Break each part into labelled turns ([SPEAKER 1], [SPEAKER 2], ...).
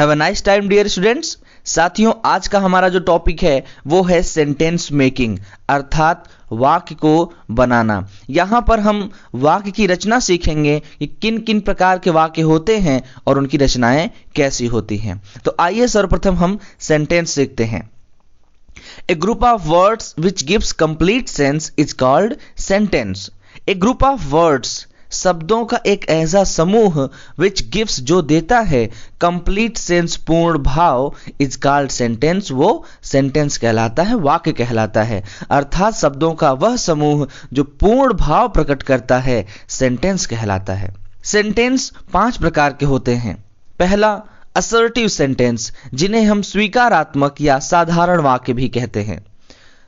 [SPEAKER 1] Have a nice time dear students. साथियों, आज का हमारा जो टॉपिक है वो है सेंटेंस मेकिंग, अर्थात वाक्य को बनाना। यहाँ पर हम वाक्य की रचना सीखेंगे कि किन किन प्रकार के वाक्य होते हैं और उनकी रचनाएं कैसी होती हैं। तो आइए सर्वप्रथम हम सेंटेंस सीखते हैं। A group of words which gives complete sense is called sentence. A group of words, शब्दों का एक ऐसा समूह which gives, जो देता है complete sense, पूर्ण भाव, is called sentence, वो sentence कहलाता है, वाक्य कहलाता है। अर्थात शब्दों का वह समूह जो पूर्ण भाव प्रकट करता है sentence कहलाता है। सेंटेंस 5 प्रकार के होते हैं। पहला असर्टिव सेंटेंस, जिन्हें हम स्वीकारात्मक या साधारण वाक्य भी कहते हैं।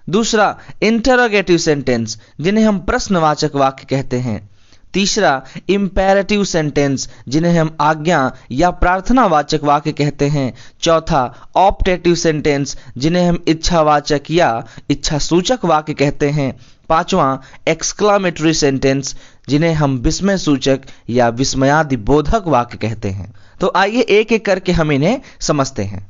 [SPEAKER 1] दूसरा इंटरोगेटिव सेंटेंस, जिन्हें हम प्रश्नवाचक वाक्य कहते हैं। तीसरा इंपेरेटिव सेंटेंस, जिन्हें हम आज्ञा या प्रार्थनावाचक वाक्य कहते हैं। चौथा ऑप्टेटिव सेंटेंस, जिन्हें हम इच्छावाचक या इच्छासूचक वाक्य कहते हैं। पांचवा एक्सक्लामेटरी सेंटेंस, जिन्हें हम विस्मय सूचक या विस्मयादि बोधक वाक्य कहते हैं। तो आइए एक एक करके हम इन्हें समझते हैं।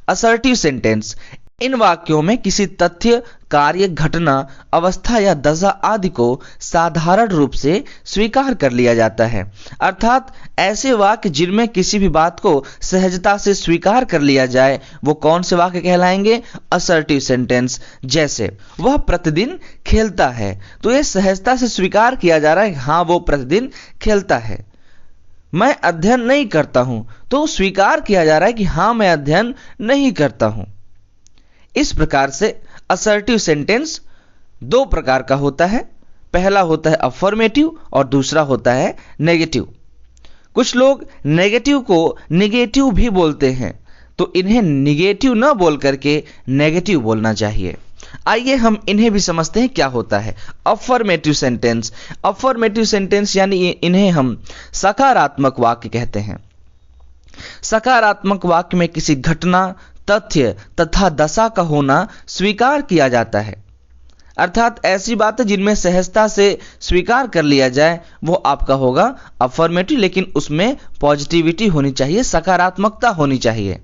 [SPEAKER 1] असर्टिव सेंटेंस, इन वाक्यों में किसी तथ्य, कार्य, घटना, अवस्था या दशा आदि को साधारण रूप से स्वीकार कर लिया जाता है। अर्थात ऐसे वाक्य जिनमें किसी भी बात को सहजता से स्वीकार कर लिया जाए, वो कौन से वाक्य कहलाएंगे? Assertive sentence. जैसे वह प्रतिदिन खेलता है, तो यह सहजता से स्वीकार किया जा रहा है, हाँ वो प्रतिदिन खेलता है। मैं अध्ययन नहीं करता हूं, तो स्वीकार किया जा रहा है कि हाँ मैं अध्ययन नहीं करता हूं। इस प्रकार से असर्टिव सेंटेंस 2 प्रकार का होता है। पहला होता है अफर्मेटिव और दूसरा होता है नेगेटिव। कुछ लोग नेगेटिव को निगेटिव भी बोलते हैं, तो इन्हें निगेटिव न बोल करके नेगेटिव बोलना चाहिए। आइए हम इन्हें भी समझते हैं क्या होता है अफर्मेटिव सेंटेंस। अफर्मेटिव सेंटेंस यानी इन्हें हम सकारात्मक वाक्य कहते हैं। सकारात्मक वाक्य में किसी घटना, तथ्य तथा दशा का होना स्वीकार किया जाता है। अर्थात ऐसी बातें जिनमें सहजता से स्वीकार कर लिया जाए, वो आपका होगा अफर्मेटिव, लेकिन उसमें पॉजिटिविटी होनी चाहिए, सकारात्मकता होनी चाहिए।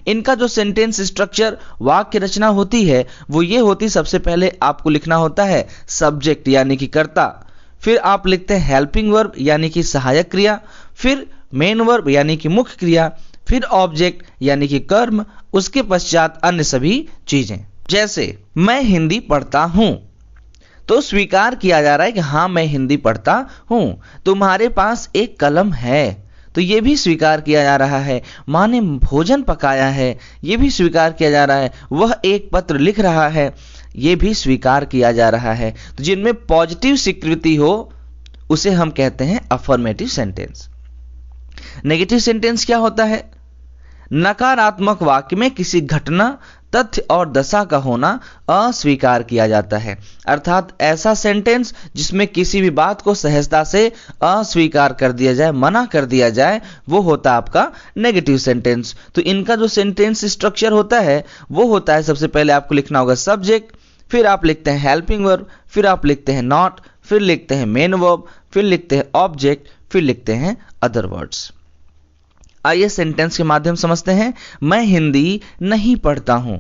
[SPEAKER 1] इनका जो सेंटेंस स्ट्रक्चर, वाक्य रचना होती है, वो ये होती, सबसे पहले आपको लिखना होता है सब्जेक्ट यानी कि कर्ता, फिर आप लिखते हैं हेल्पिंग वर्ब यानी कि सहायक क्रिया, फिर मेन वर्ब यानी कि मुख्य क्रिया, फिर ऑब्जेक्ट यानी कि कर्म, उसके पश्चात अन्य सभी चीजें। जैसे मैं हिंदी पढ़ता हूं, तो स्वीकार किया जा रहा है कि हाँ मैं हिंदी पढ़ता हूं। तुम्हारे पास एक कलम है, तो यह भी स्वीकार किया जा रहा है। माँ ने भोजन पकाया है, यह भी स्वीकार किया जा रहा है। वह एक पत्र लिख रहा है, यह भी स्वीकार किया जा रहा है। तो जिनमें पॉजिटिव स्वीकृति हो उसे हम कहते हैं अफर्मेटिव सेंटेंस। नेगेटिव सेंटेंस क्या होता है? नकारात्मक वाक्य में किसी घटना, तथ्य और दशा का होना अस्वीकार किया जाता है। अर्थात ऐसा सेंटेंस जिसमें किसी भी बात को सहजता से अस्वीकार कर दिया जाए, मना कर दिया जाए, वो होता है आपका नेगेटिव सेंटेंस। तो इनका जो सेंटेंस स्ट्रक्चर होता है वो होता है, सबसे पहले आपको लिखना होगा सब्जेक्ट, फिर आप लिखते हैं हेल्पिंग वर्ब, फिर आप लिखते हैं नॉट, फिर लिखते हैं मेन वर्ब, फिर लिखते हैं ऑब्जेक्ट, फिर लिखते हैं अदर वर्ड्स। आइए सेंटेंस के माध्यम समझते हैं। मैं हिंदी नहीं पढ़ता हूं,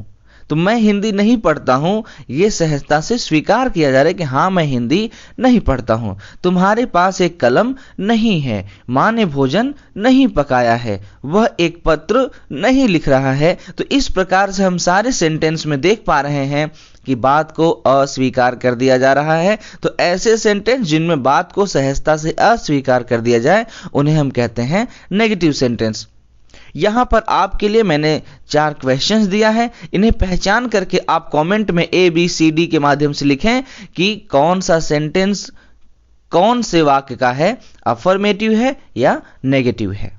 [SPEAKER 1] तो मैं हिंदी नहीं पढ़ता हूं, यह सहजता से स्वीकार किया जा रहा है कि हाँ मैं हिंदी नहीं पढ़ता हूं। तुम्हारे पास एक कलम नहीं है, माँ ने भोजन नहीं पकाया है, वह एक पत्र नहीं लिख रहा है। तो इस प्रकार से हम सारे सेंटेंस में देख पा रहे हैं कि बात को अस्वीकार कर दिया जा रहा है। तो ऐसे सेंटेंस जिनमें बात को सहजता से अस्वीकार कर दिया जाए, उन्हें हम कहते हैं नेगेटिव सेंटेंस। यहां पर आपके लिए मैंने 4 क्वेश्चंस दिया है, इन्हें पहचान करके आप कमेंट में ABCD के माध्यम से लिखें कि कौन सा सेंटेंस कौन से वाक्य का है, अफर्मेटिव है या नेगेटिव है।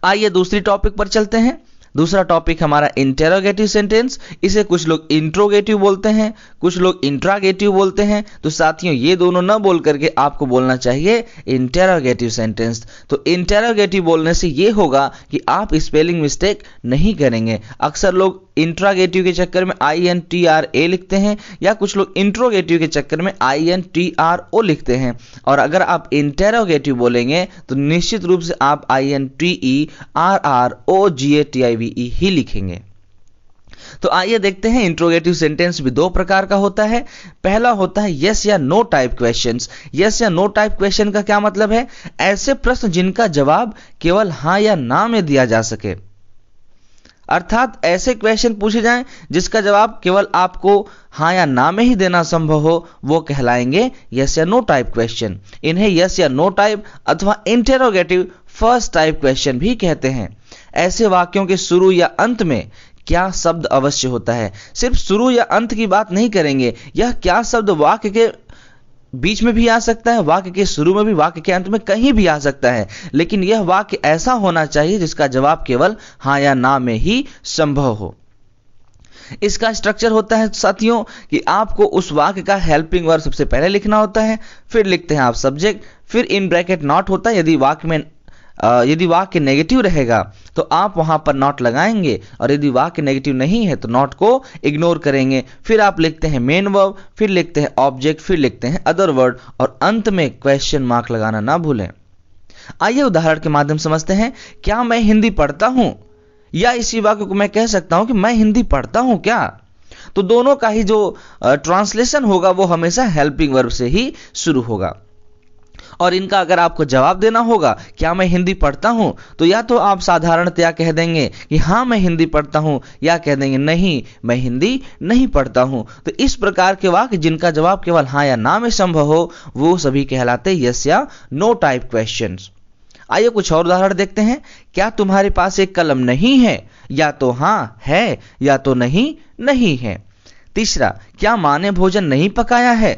[SPEAKER 1] आइए दूसरी टॉपिक पर चलते हैं। दूसरा टॉपिक हमारा इंटेरोगेटिव सेंटेंस। इसे कुछ लोग इंट्रोगेटिव बोलते हैं, कुछ लोग इंट्रागेटिव बोलते हैं। तो साथियों ये दोनों न बोल करके आपको बोलना चाहिए इंटेरोगेटिव सेंटेंस। तो इंटेरोगेटिव बोलने से ये होगा कि आप स्पेलिंग मिस्टेक नहीं करेंगे। अक्सर लोग इंट्रागेटिव के चक्कर में INTRA लिखते हैं, या कुछ लोग इंट्रोगेटिव के चक्कर में INTRO लिखते हैं। और अगर आप इंटेरोगेटिव बोलेंगे तो निश्चित रूप से आप INTERROGATIVE ही लिखेंगे। तो आइए देखते हैं, इंट्रोगेटिव सेंटेंस भी दो प्रकार का होता है। पहला होता है यस या नो टाइप क्वेश्चंस। यस या नो टाइप क्वेश्चन का क्या मतलब है? ऐसे प्रश्न जिनका जवाब केवल हाँ या ना में दिया जा सके, अर्थात ऐसे क्वेश्चन पूछे जाएं जिसका जवाब केवल आपको हाँ या ना में ही देना संभव हो, वो कहलाएंगे यस या नो टाइप क्वेश्चन। इन्हें यस या नो टाइप अथवा इंटेरोगेटिव फर्स्ट टाइप क्वेश्चन भी कहते हैं। ऐसे वाक्यों के शुरू या अंत में क्या शब्द अवश्य होता है। सिर्फ शुरू या अंत की बात नहीं करेंगे, यह क्या शब्द वाक्य के बीच में भी आ सकता है, वाक्य के शुरू में भी, वाक्य के अंत में, कहीं भी आ सकता है, लेकिन यह वाक्य ऐसा होना चाहिए जिसका जवाब केवल हाँ या ना में ही संभव हो। इसका स्ट्रक्चर होता है साथियों कि आपको उस वाक्य का हेल्पिंग वर्ब सबसे पहले लिखना होता है, फिर लिखते हैं आप सब्जेक्ट, फिर इन ब्रैकेट नॉट होता है। यदि वाक्य नेगेटिव रहेगा तो आप वहां पर नॉट लगाएंगे, और यदि वाक्य नेगेटिव नहीं है तो नॉट को इग्नोर करेंगे। फिर आप लिखते हैं मेन वर्ब, फिर लिखते हैं ऑब्जेक्ट, फिर लिखते हैं अदर वर्ड, और अंत में क्वेश्चन मार्क लगाना ना भूलें। आइए उदाहरण के माध्यम समझते हैं। क्या मैं हिंदी पढ़ता हूं? या इसी वाक्य को मैं कह सकता हूं कि मैं हिंदी पढ़ता हूं क्या? तो दोनों का ही जो ट्रांसलेशन होगा वो हमेशा हेल्पिंग वर्ब से ही शुरू होगा। और इनका अगर आपको जवाब देना होगा क्या मैं हिंदी पढ़ता हूं, तो या तो आप साधारणतया कह देंगे कि हाँ मैं हिंदी पढ़ता हूं, या कह देंगे नहीं मैं हिंदी नहीं पढ़ता हूं। तो इस प्रकार के वाक्य जिनका जवाब केवल हाँ या ना में संभव हो वो सभी कहलाते यस या नो टाइप क्वेश्चंस। आइए कुछ और उदाहरण देखते हैं। क्या तुम्हारे पास एक कलम नहीं है? या तो हाँ है, या तो नहीं नहीं है। तीसरा, क्या माँ ने भोजन नहीं पकाया है?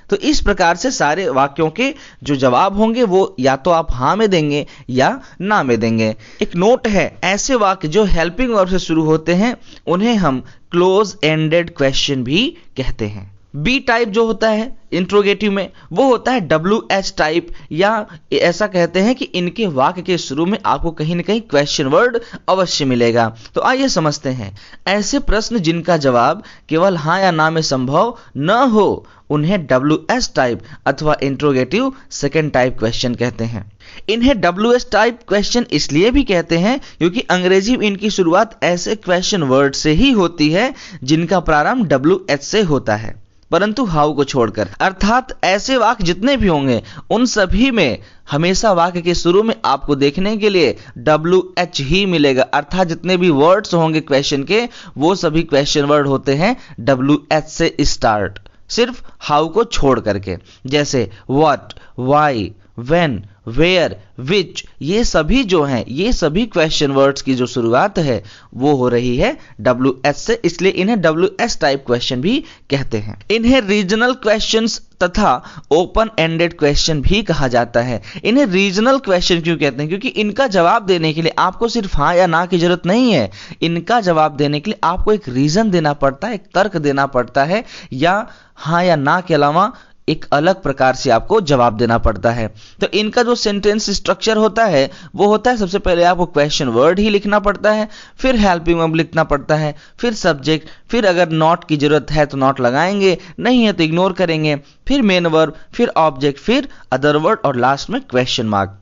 [SPEAKER 1] तो इस प्रकार से सारे वाक्यों के जो जवाब होंगे वो या तो आप हाँ में देंगे या ना में देंगे। एक नोट है, ऐसे वाक्य जो हेल्पिंग वर्ब से शुरू होते हैं उन्हें हम क्लोज एंडेड क्वेश्चन भी कहते हैं। बी टाइप जो होता है इंट्रोगेटिव में वो होता है WH टाइप, या ऐसा कहते हैं कि इनके वाक्य के शुरू में आपको कहीं ना कहीं क्वेश्चन वर्ड अवश्य मिलेगा। तो आइए समझते हैं। ऐसे प्रश्न जिनका जवाब केवल हाँ या ना में संभव न हो उन्हें WS टाइप अथवा इंट्रोगेटिव सेकेंड टाइप क्वेश्चन कहते हैं। इन्हें WS टाइप क्वेश्चन इसलिए भी कहते हैं क्योंकि अंग्रेजी में इनकी शुरुआत ऐसे क्वेश्चन वर्ड से ही होती है जिनका प्रारंभ WH से होता है, परंतु हाउ को छोड़कर। अर्थात ऐसे वाक्य जितने भी होंगे उन सभी में हमेशा वाक्य के शुरू में आपको देखने के लिए WH ही मिलेगा। अर्थात जितने भी वर्ड्स होंगे क्वेश्चन के वो सभी क्वेश्चन वर्ड होते हैं WH से स्टार्ट, सिर्फ हाउ को छोड़ करके। जैसे व्हाट, व्हाई, व्हेन, वेयर, विच, ये सभी जो हैं ये सभी क्वेश्चन वर्ड्स की जो शुरुआत है वो हो रही है WH से, इसलिए इन्हें WH टाइप क्वेश्चन भी कहते हैं। इन्हें रीजनल क्वेश्चंस तथा ओपन एंडेड क्वेश्चन भी कहा जाता है। इन्हें रीजनल क्वेश्चन क्यों कहते हैं? क्योंकि इनका जवाब देने के लिए आपको सिर्फ हाँ या ना की जरूरत नहीं है। इनका जवाब देने के लिए आपको एक रीजन देना पड़ता है, एक तर्क देना पड़ता है, या हाँ या ना के अलावा एक अलग प्रकार से आपको जवाब देना पड़ता है। तो इनका जो सेंटेंस स्ट्रक्चर होता है वो होता है, सबसे पहले आपको क्वेश्चन वर्ड ही लिखना पड़ता है, फिर हेल्पिंग वर्ब लिखना पड़ता है, फिर सब्जेक्ट, फिर अगर नॉट की जरूरत है तो नॉट लगाएंगे, नहीं है तो इग्नोर करेंगे, फिर मेन वर्ब, फिर ऑब्जेक्ट, फिर अदर वर्ड और लास्ट में क्वेश्चन मार्क।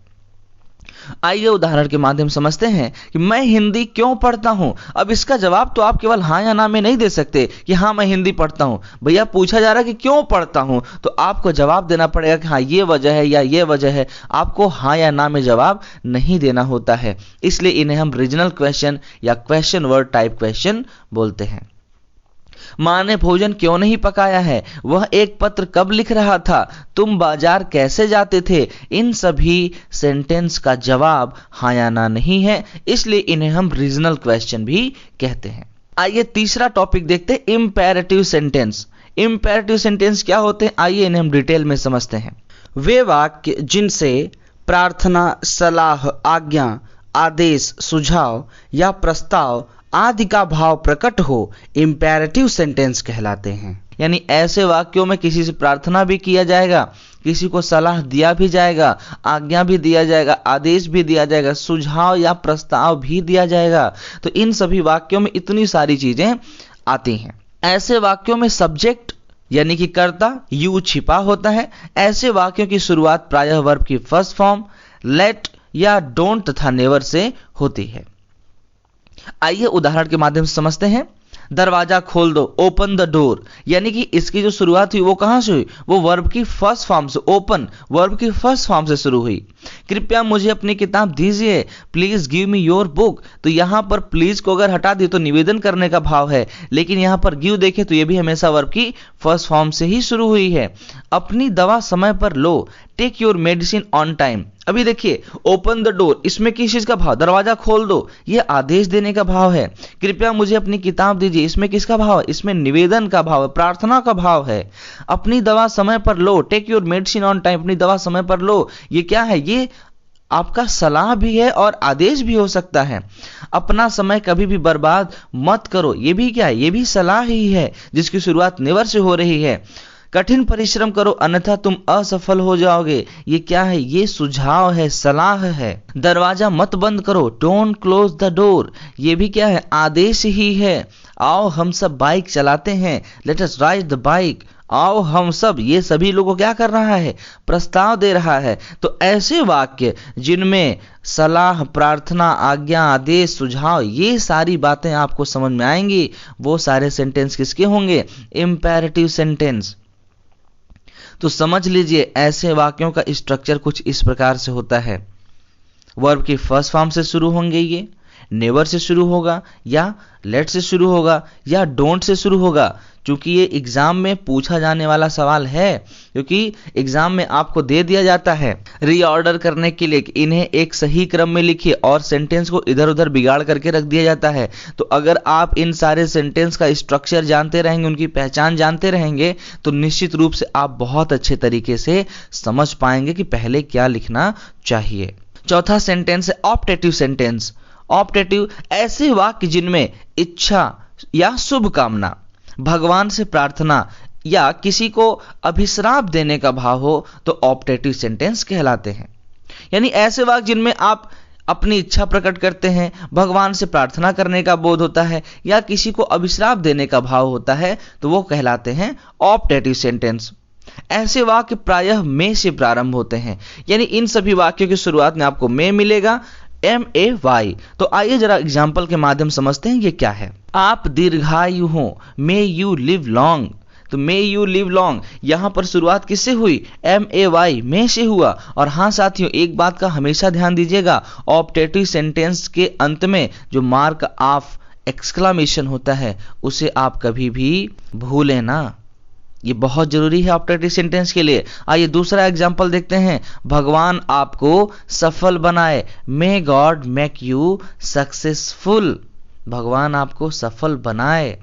[SPEAKER 1] आइए उदाहरण के माध्यम समझते हैं कि मैं हिंदी क्यों पढ़ता हूं। अब इसका जवाब तो आप केवल हाँ या ना में नहीं दे सकते कि हाँ मैं हिंदी पढ़ता हूं। भैया पूछा जा रहा है कि क्यों पढ़ता हूं, तो आपको जवाब देना पड़ेगा कि हाँ ये वजह है या ये वजह है। आपको हाँ या ना में जवाब नहीं देना होता है, इसलिए इन्हें हम रीजनल क्वेश्चन या क्वेश्चन वर्ड टाइप क्वेश्चन बोलते हैं। माँ ने भोजन क्यों नहीं पकाया है? वह एक पत्र कब लिख रहा था? तुम बाजार कैसे जाते थे? इन सभी सेंटेंस का जवाब हाँ या ना नहीं है, इसलिए इन्हें हम रीजनल क्वेश्चन भी कहते हैं। आइए तीसरा टॉपिक देखते हैं, इंपेरेटिव सेंटेंस। इंपेरेटिव सेंटेंस क्या होते हैं? आइए इन्हें हम डिटेल में समझते हैं। वे वाक्य जिनसे प्रार्थना, सलाह, आज्ञा, आदेश, सुझाव या प्रस्ताव आदि का भाव प्रकट हो इंपेरेटिव सेंटेंस कहलाते हैं। यानी ऐसे वाक्यों में किसी से प्रार्थना भी किया जाएगा, किसी को सलाह दिया भी जाएगा, आज्ञा भी दिया जाएगा, आदेश भी दिया जाएगा, सुझाव या प्रस्ताव भी दिया जाएगा। तो इन सभी वाक्यों में इतनी सारी चीजें आती हैं। ऐसे वाक्यों में सब्जेक्ट यानी कि कर्ता यू छिपा होता है। ऐसे वाक्यों की शुरुआत प्रायः वर्ब की फर्स्ट फॉर्म लेट या डोंट तथा नेवर से होती है। आइए उदाहरण के माध्यम से समझते हैं। दरवाजा खोल दो, ओपन द डोर, यानी कि इसकी जो शुरुआत हुई वो कहां से हुई? वो वर्ब की फर्स्ट फॉर्म से, ओपन वर्ब की फर्स्ट फॉर्म से शुरू हुई। कृपया मुझे अपनी किताब दीजिए, please give me your book. तो यहां पर प्लीज को अगर हटा दी तो निवेदन करने का भाव है, लेकिन यहां पर गिव देखें तो ये भी हमेशा वर्ब की फर्स्ट फॉर्म से ही शुरू हुई है। अपनी दवा समय पर लो, take your medicine on time. अभी देखिए, ओपन द डोर, इसमें किस चीज का भाव? दरवाजा खोल दो, यह आदेश देने का भाव है। कृपया मुझे अपनी किताब दीजिए, इसमें किसका भाव है? इसमें निवेदन का भाव है, प्रार्थना का भाव है। अपनी दवा समय पर लो, take your medicine on time, अपनी दवा समय पर लो, ये क्या है? ये आपका सलाह भी है और आदेश भी हो सकता है। अपना समय कभी भी बर्बाद मत करो, ये भी क्या है? ये भी सलाह ही है, जिसकी शुरुआत नेवर से हो रही है। कठिन परिश्रम करो अन्यथा तुम असफल हो जाओगे, ये क्या है? ये सुझाव है, सलाह है। दरवाजा मत बंद करो, डोंट क्लोज द डोर, ये भी क्या है? आदेश ही है। आओ हम सब बाइक चलाते हैं, let us ride the bike, आओ हम सब, ये सभी लोगों को क्या कर रहा है? प्रस्ताव दे रहा है। तो ऐसे वाक्य जिनमें सलाह, प्रार्थना, आज्ञा, आदेश, सुझाव, ये सारी बातें आपको समझ में आएंगी, वो सारे सेंटेंस किसके होंगे? Imperative sentence. तो समझ लीजिए, ऐसे वाक्यों का स्ट्रक्चर कुछ इस प्रकार से होता है। वर्ब की फर्स्ट फॉर्म से शुरू होंगे, ये नेवर से शुरू होगा, या लेट से शुरू होगा, या डोंट से शुरू होगा। क्योंकि ये एग्जाम में पूछा जाने वाला सवाल है, क्योंकि एग्जाम में आपको दे दिया जाता है रीऑर्डर करने के लिए, इन्हें एक सही क्रम में लिखिए, और सेंटेंस को इधर उधर बिगाड़ करके रख दिया जाता है। तो अगर आप इन सारे सेंटेंस का स्ट्रक्चर जानते रहेंगे, उनकी पहचान जानते रहेंगे, तो निश्चित रूप से आप बहुत अच्छे तरीके से समझ पाएंगे कि पहले क्या लिखना चाहिए। चौथा सेंटेंस है ऑप्टेटिव सेंटेंस। ऑप्टेटिव ऐसे वाक्य जिनमें इच्छा या शुभ कामना, भगवान से प्रार्थना या किसी को अभिश्राप देने का भाव हो तो ऑप्टेटिव सेंटेंस कहलाते हैं। यानी ऐसे वाक्य जिनमें आप अपनी इच्छा प्रकट करते हैं, भगवान से प्रार्थना करने का बोध होता है, या किसी को अभिश्राप देने का भाव होता है, तो वो कहलाते हैं ऑप्टेटिव सेंटेंस। ऐसे वाक्य प्रायः में से प्रारंभ होते हैं, यानी इन सभी वाक्यों की शुरुआत में आपको में मिलेगा, MAY। तो आइए जरा एग्जाम्पल के माध्यम समझते हैं ये क्या है। आप दीर्घायु हो, मे यू लिव लॉन्ग। तो मे यू लिव लॉन्ग, यहां पर शुरुआत किससे हुई? MAY, में से हुआ। और हाँ साथियों, एक बात का हमेशा ध्यान दीजिएगा, ऑप्टेटिव सेंटेंस के अंत में जो मार्क ऑफ एक्सक्लामेशन होता है, उसे आप कभी भी भूलें ना, ये बहुत जरूरी है ऑप्टेटिव सेंटेंस के लिए। आइए दूसरा एग्जांपल देखते हैं। भगवान आपको सफल बनाए, may God make you successful. भगवान आपको सफल बनाए।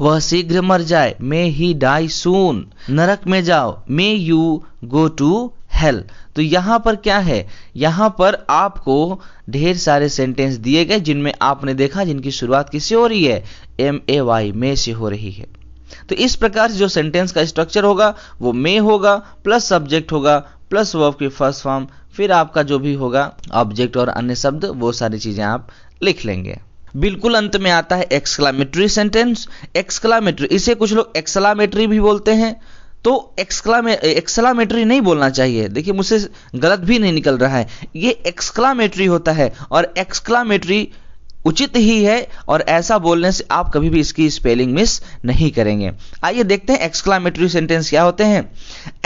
[SPEAKER 1] वह शीघ्र मर जाए, मे ही डाई सून। नरक में जाओ, may you go to hell. तो यहां पर क्या है? यहां पर आपको ढेर सारे सेंटेंस दिए गए जिनमें आपने देखा जिनकी शुरुआत किससे हो रही है? MAY, में से हो रही है। तो इस प्रकार से जो सेंटेंस का स्ट्रक्चर होगा वो में होगा, प्लस सब्जेक्ट होगा, प्लस वर्ब की फर्स्ट फॉर्म, फिर आपका जो भी होगा ऑब्जेक्ट और अन्य शब्द, वो सारी चीजें आप लिख लेंगे। बिल्कुल अंत में आता है एक्सक्लामेटरी सेंटेंस। एक्सक्लामेटरी, इसे कुछ लोग एक्सक्लामेटरी भी बोलते हैं, तो एक्सक्लामेटरी नहीं बोलना चाहिए। देखिए मुझसे गलत भी नहीं निकल रहा है, ये एक्सक्लामेटरी होता है, और एक्सक्लामेटरी उचित ही है, और ऐसा बोलने से आप कभी भी इसकी स्पेलिंग मिस नहीं करेंगे। आइए देखते हैं एक्सक्लामेटरी सेंटेंस क्या होते हैं।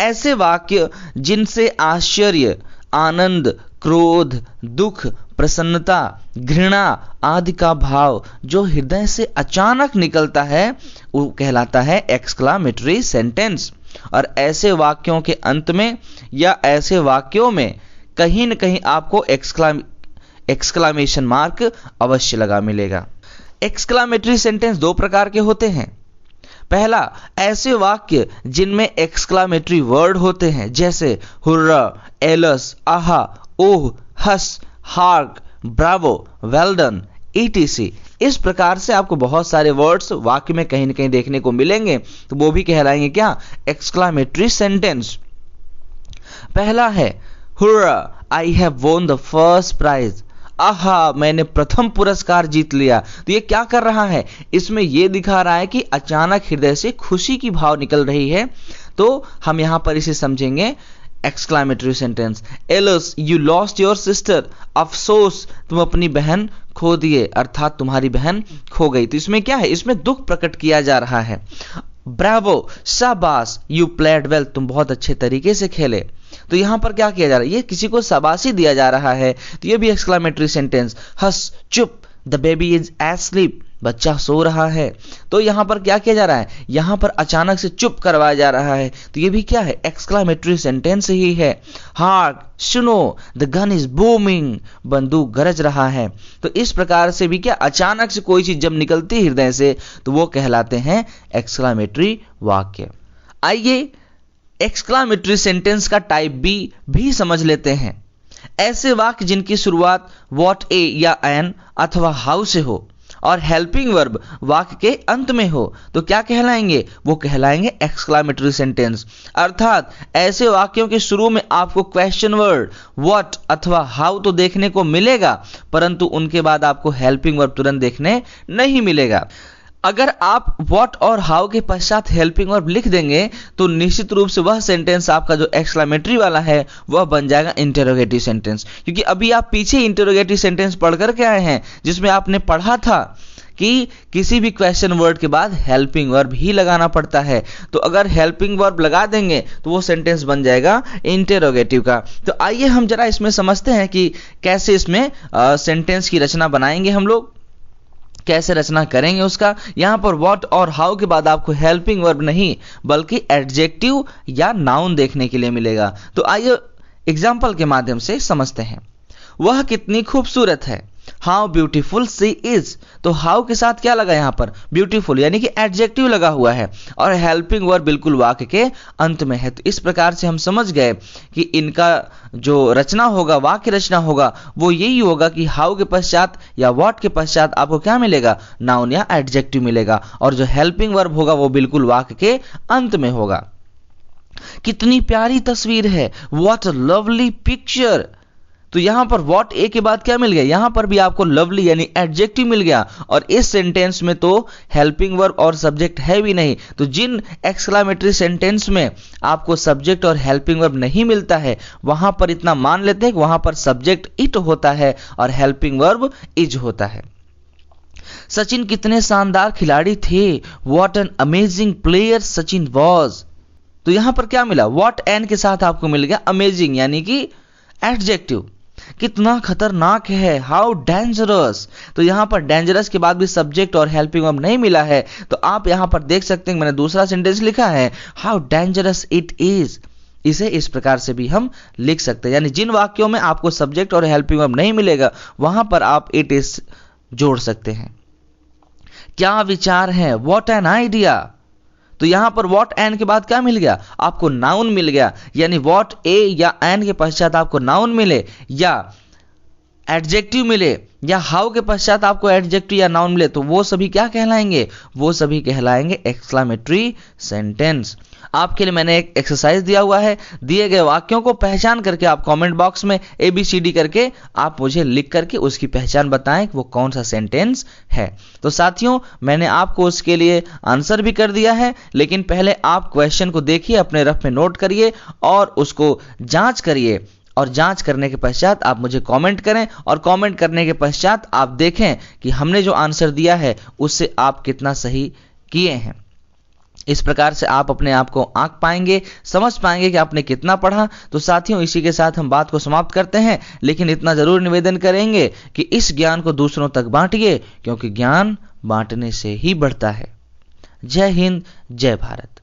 [SPEAKER 1] ऐसे वाक्य जिनसे आश्चर्य, आनंद, क्रोध, दुख, प्रसन्नता, घृणा आदि का भाव जो हृदय से अचानक निकलता है, वो कहलाता है एक्सक्लामेटरी सेंटेंस। और ऐसे वाक्यों के अंत में या ऐसे वाक्यों में कहीं न कहीं आपको एक्सक्लामेशन मार्क अवश्य लगा मिलेगा। एक्सक्लामेटरी सेंटेंस दो प्रकार के होते हैं। पहला, ऐसे वाक्य जिनमें एक्सक्लामेटरी वर्ड होते हैं, जैसे hurrah, alas, aha, oh, hush, hark, bravo, well done, etc। इस प्रकार से आपको बहुत सारे वर्ड्स वाक्य में कहीं न कहीं देखने को मिलेंगे, तो वो भी कहलाएंगे क्या? Exclamatory sentence. पहला है hurrah, I have won the first prize. आहा, मैंने प्रथम पुरस्कार जीत लिया। तो ये क्या कर रहा है? इसमें ये दिखा रहा है कि अचानक हृदय से खुशी की भाव निकल रही है, तो हम यहां पर इसे समझेंगे exclamatory sentence. Alas, you lost your sister. अफसोस, तुम अपनी बहन खो दिए, अर्थात तुम्हारी बहन खो गई। तो इसमें क्या है? इसमें दुख प्रकट किया जा रहा है। ब्रावो, शाबाश, यू प्लेड वेल, तुम बहुत अच्छे तरीके से खेले। तो यहां पर क्या किया जा रहा है? ये किसी को शाबाशी दिया जा रहा है, तो ये भी एक्सक्लामेटरी सेंटेंस। हस, चुप, द बेबी इज एस्लीप, बच्चा सो रहा है। तो यहां पर क्या किया जा रहा है? यहां पर अचानक से चुप करवाया जा रहा है, तो ये भी क्या है? एक्सक्लामेटरी सेंटेंस ही है। हार्क, सुनो, द गन इज बूमिंग, बंदूक गरज रहा है। तो इस प्रकार से भी क्या, अचानक से कोई चीज जब निकलती है हृदय से, तो वो कहलाते हैं एक्सक्लामेटरी वाक्य। आइए एक्सक्लामेटरी सेंटेंस का टाइप बी भी समझ लेते हैं। ऐसे वाक्य जिनकी शुरुआत व्हाट, ए या एन अथवा हाउ से हो और हेल्पिंग वर्ब वाक्य के अंत में हो, तो क्या कहलाएंगे? वो कहलाएंगे एक्सक्लामेटरी सेंटेंस। अर्थात ऐसे वाक्यों के शुरू में आपको क्वेश्चन वर्ड व्हाट अथवा हाउ तो देखने को मिलेगा, परंतु उनके बाद आपको हेल्पिंग वर्ब तुरंत देखने नहीं मिलेगा। अगर आप व्हाट और हाउ के पश्चात हेल्पिंग वर्ब लिख देंगे, तो निश्चित रूप से वह सेंटेंस आपका जो एक्सक्लामेटरी वाला है वह बन जाएगा इंटरोगेटिव सेंटेंस। क्योंकि अभी आप पीछे इंटरोगेटिव सेंटेंस पढ़ करके आए हैं, जिसमें आपने पढ़ा था कि किसी भी क्वेश्चन वर्ड के बाद हेल्पिंग वर्ब ही लगाना पड़ता है। तो अगर हेल्पिंग वर्ब लगा देंगे तो वो सेंटेंस बन जाएगा इंटरोगेटिव का। तो आइए हम जरा इसमें समझते हैं कि कैसे इसमें सेंटेंस की रचना बनाएंगे, हम लोग कैसे रचना करेंगे उसका। यहां पर व्हाट और हाउ के बाद आपको हेल्पिंग वर्ब नहीं बल्कि एडजेक्टिव या नाउन देखने के लिए मिलेगा। तो आइए एग्जाम्पल के माध्यम से समझते हैं। वह कितनी खूबसूरत है। How beautiful she is. तो हाउ के साथ क्या लगा? यहां पर ब्यूटीफुल यानी कि एडजेक्टिव लगा हुआ है, और हेल्पिंग वर्ब बिल्कुल वाक्य के अंत में है। तो इस प्रकार से हम समझ गए कि इनका जो रचना होगा, वाक्य रचना होगा, वो यही होगा कि हाउ के पश्चात या व्हाट के पश्चात आपको क्या मिलेगा? नाउन या एडजेक्टिव मिलेगा, और जो हेल्पिंग वर्ब होगा वो बिल्कुल वाक्य के अंत में होगा। कितनी प्यारी तस्वीर है। What a lovely picture. तो यहां पर व्हाट ए के बाद क्या मिल गया? यहां पर भी आपको लवली यानी एडजेक्टिव मिल गया, और इस सेंटेंस में तो हेल्पिंग वर्ब और सब्जेक्ट है भी नहीं। तो जिन एक्सक्लामेटरी सेंटेंस में आपको सब्जेक्ट और हेल्पिंग वर्ब नहीं मिलता है, वहां पर इतना मान लेते हैं कि वहां पर सब्जेक्ट इट होता है और हेल्पिंग वर्ब इज होता है। सचिन कितने शानदार खिलाड़ी थे। What an amazing player Sachin was. तो यहां पर क्या मिला? व्हाट एन के साथ आपको मिल गया अमेजिंग यानी कि एडजेक्टिव। कितना खतरनाक है। How dangerous. तो यहां पर डेंजरस के बाद भी सब्जेक्ट और हेल्पिंग वर्ब नहीं मिला है, तो आप यहां पर देख सकते हैं मैंने दूसरा सेंटेंस लिखा है हाउ डेंजरस इट इज। इसे इस प्रकार से भी हम लिख सकते हैं, यानी जिन वाक्यों में आपको सब्जेक्ट और हेल्पिंग वर्ब नहीं मिलेगा वहां पर आप इट इज जोड़ सकते हैं। क्या विचार है। What an idea. तो यहां पर व्हाट एन के बाद क्या मिल गया? आपको नाउन मिल गया, यानी व्हाट ए या एन के पश्चात आपको नाउन मिले या एडजेक्टिव मिले या हाउ के पश्चात आपको एडजेक्टिव या नाउन मिले, तो वो सभी क्या कहलाएंगे? वो सभी कहलाएंगे एक्सक्लामेटरी सेंटेंस। आपके लिए मैंने एक एक्सरसाइज दिया हुआ है। दिए गए वाक्यों को पहचान करके आप कमेंट बॉक्स में ABCD करके आप मुझे लिख करके उसकी पहचान बताएं कि वो कौन सा सेंटेंस है। तो साथियों, मैंने आपको उसके लिए आंसर भी कर दिया है, लेकिन पहले आप क्वेश्चन को देखिए, अपने रफ में नोट करिए और उसको जांच करिए, और जांच करने के पश्चात आप मुझे कमेंट करें, और कमेंट करने के पश्चात आप देखें कि हमने जो आंसर दिया है उससे आप कितना सही किए हैं। इस प्रकार से आप अपने आप को आंक पाएंगे, समझ पाएंगे कि आपने कितना पढ़ा। तो साथियों, इसी के साथ हम बात को समाप्त करते हैं, लेकिन इतना जरूर निवेदन करेंगे कि इस ज्ञान को दूसरों तक बांटिए, क्योंकि ज्ञान बांटने से ही बढ़ता है। जय हिंद, जय भारत।